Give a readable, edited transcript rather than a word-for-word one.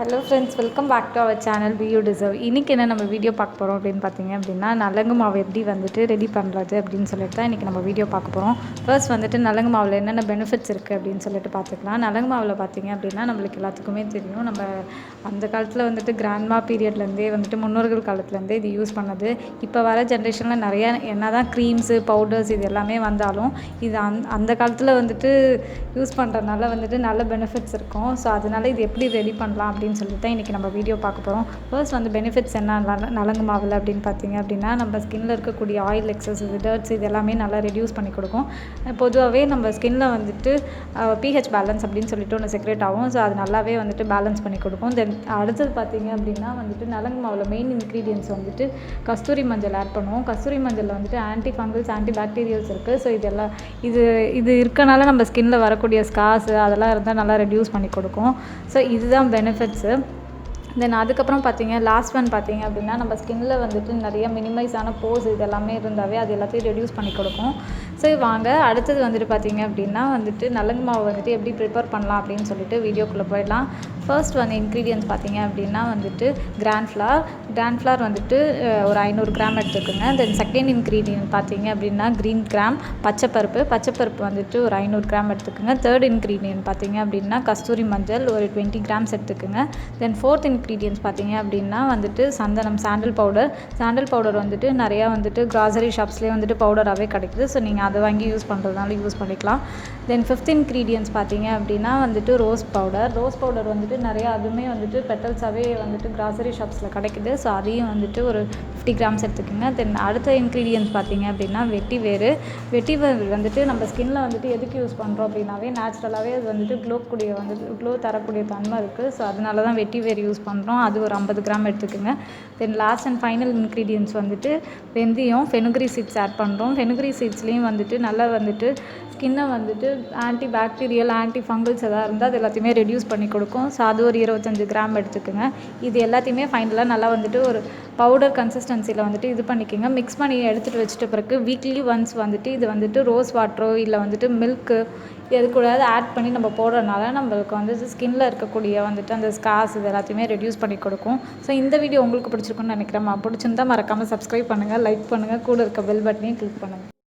Hello friends, welcome back to our channel we you deserve. இன்றைக்கி என்ன நம்ம video பார்க்க போகிறோம் அப்படின்னு பார்த்தீங்க அப்படின்னா, நலங்கு மாவு எப்படி ரெடி பண்ணுறது அப்படின்னு சொல்லிட்டு தான் இன்றைக்கி நம்ம வீடியோ பார்க்க போகிறோம். ஃபர்ஸ்ட் நலங்கு மாவில் என்னென்ன பெனிஃபிட்ஸ் இருக்குது அப்படின்னு சொல்லிட்டு பார்த்துக்கலாம். நலங்கு மாவில் பார்த்தீங்க அப்படின்னா நம்மளுக்கு எல்லாத்துக்குமே தெரியும். நம்ம அந்த காலத்தில் கிராண்ட்மா பீரியட்லேருந்தே முன்னோர்கள் காலத்துலேருந்தே இது யூஸ் பண்ணது. இப்போ வர ஜென்ரேஷனில் நிறையா என்ன தான் க்ரீம்ஸு பவுடர்ஸ் இது எல்லாமே வந்தாலும் இது அந்த காலத்தில் யூஸ் பண்ணுறதுனால நல்ல பெனிஃபிட்ஸ் இருக்கும். ஸோ அதனால் இது எப்படி ரெடி பண்ணலாம் அப்படின்னு சொல்லிட்டு தான் இன்றைக்கி நம்ம வீடியோ பார்க்க போகிறோம். ஃபர்ஸ்ட் பெனிஃபிட்ஸ் என்ன நலங்கு மாவில் அப்படின்னு பார்த்தீங்க அப்படின்னா, நம்ம ஸ்கின்னில் இருக்கக்கூடிய ஆயில் எக்ஸஸ், டர்ட்ஸ் இது எல்லாமே நல்லா ரெடியூஸ் பண்ணி கொடுக்கும். பொதுவாகவே நம்ம ஸ்கின்னில் பிஹெச் பேலன்ஸ் அப்படின்னு சொல்லிட்டு ஒன்று செக்ரேட் ஆகும். ஸோ அது நல்லாவே பேலன்ஸ் பண்ணி கொடுக்கும். தென் அடுத்தது பார்த்தீங்க அப்படின்னா நலங்கு மாவில் மெயின் இன்க்ரீடியன்ஸ் கஸ்தூரி மஞ்சள் ஆட் பண்ணுவோம். கஸ்தூரி மஞ்சளில் ஆன்டிஃபங்கல்ஸ், ஆன்டி-பேக்டீரியல்ஸ் இருக்குது. ஸோ இது இருக்கனால நம்ம ஸ்கின்னில் வரக்கூடிய ஸ்கார்ஸ் அதெல்லாம் இருந்தால் நல்லா ரெடியூஸ் பண்ணி கொடுக்கும். ஸோ இதுதான் பெனிஃபிட்ஸு. தென் அதுக்கப்புறம் லாஸ்ட் ஒன் பார்த்தீங்க அப்படின்னா, நம்ம ஸ்கின்னில் நிறைய மினிமைஸான போஸ் இது எல்லாமே இருந்தாவே அது எல்லாத்தையும் ரெடியூஸ் பண்ணி கொடுக்கும். ஸோ வாங்க அடுத்தது பார்த்தீங்க அப்படின்னா நலங்கு மாவு எப்படி ப்ரிப்பேர் பண்ணலாம் அப்படின்னு சொல்லிட்டு வீடியோக்குள்ளே போயிடலாம். ஃபர்ஸ்ட் இன்க்ரீடியன்ஸ் பார்த்தீங்க அப்படின்னா கிராண்ட் ஃப்ளார் ஒரு 500 கிராம் எடுத்துக்கோங்க. தென் செகண்ட் இன்க்ரீடியன்ட் பார்த்தீங்க அப்படின்னா க்ரீன் கிராம், பச்சைப்பருப்பு ஒரு 500 கிராம் எடுத்துக்கோங்க. தேர்ட் இன்க்ரீடியன்ட் பார்த்தீங்க அப்படின்னா கஸ்தூரி மஞ்சள் ஒரு 20 கிராம்ஸ் எடுத்துக்கோங்க. தென் ஃபோர்த் இன்க்ரீடியன்ஸ் பார்த்தீங்க அப்படின்னா சந்தனம், சாண்டல் பவுடர் நிறையா கிராசரி ஷாப்ஸ்லேயே பவுடராகவே கிடைக்குது. ஸோ நீங்கள் அதை வாங்கி யூஸ் பண்ணுறதுனால யூஸ் பண்ணிக்கலாம். தென் ஃபிஃப்த் இன்க்ரீடியன்ஸ் பார்த்தீங்க அப்படின்னா ரோஸ் பவுடர் நிறையா அதுவுமே பெட்டல்ஸாகவே கிராசரி ஷாப்ஸில் கிடைக்குது. ஸோ அதையும் ஒரு 50 கிராம்ஸ் எடுத்துக்கோங்க. தென் அடுத்த இன்க்ரீடியன்ஸ் பார்த்தீங்க அப்படின்னா வெட்டிவேர் நம்ம ஸ்கின்னில் எதுக்கு யூஸ் பண்ணுறோம் அப்படின்னாவே நேச்சுரலாகவே அது க்ளோ தரக்கூடிய தன்மை இருக்குது. ஸோ அதனால தான் வெட்டிவேர் யூஸ் பண்ணுறோம். அது ஒரு 50 கிராம் எடுத்துக்கோங்க. Then last and final ingredients வெந்தயம், ஃபெனுக்ரி சீட்ஸ் ஆட் பண்ணுறோம். ஃபெனுக்ரி சீட்ஸ்லேயும் நல்லா ஸ்கின்னை ஆன்டி-பேக்டீரியல், ஆன்டி-ஃபங்கல்ஸ் எதாவது இருந்தால் அது எல்லாத்தையுமே ரெடியூஸ் பண்ணி கொடுக்கும். ஸோ அது ஒரு 25 கிராம் எடுத்துக்கோங்க. இது எல்லாத்தையுமே ஃபைனலாக நல்லா ஒரு பவுடர் கன்சிஸ்டன்சியில் இது பண்ணிக்கோங்க. மிக்ஸ் பண்ணி எடுத்துகிட்டு வச்சுட்ட பிறகு வீக்லி ஒன்ஸ் இது ரோஸ் வாட்டரோ இல்லை மில்க்கு எது கூடாது ஆட் பண்ணி நம்ம போடுறதுனால நம்மளுக்கு ஸ்கின்னில் இருக்கக்கூடிய அந்த ஸ்கார்ஸ் இது எல்லாத்தையுமே ரெடியூஸ் பண்ணி கொடுக்கும். ஸோ இந்த வீடியோ உங்களுக்கு பிடிச்சிருக்குன்னு நினைக்கிறேன். பிடிச்சிருந்தா மறக்காமல் சப்ஸ்கிரைப் பண்ணுங்கள், லைக் பண்ணுங்கள், கூட இருக்க பெல் பட்டனையும் கிளிக் பண்ணுங்கள்.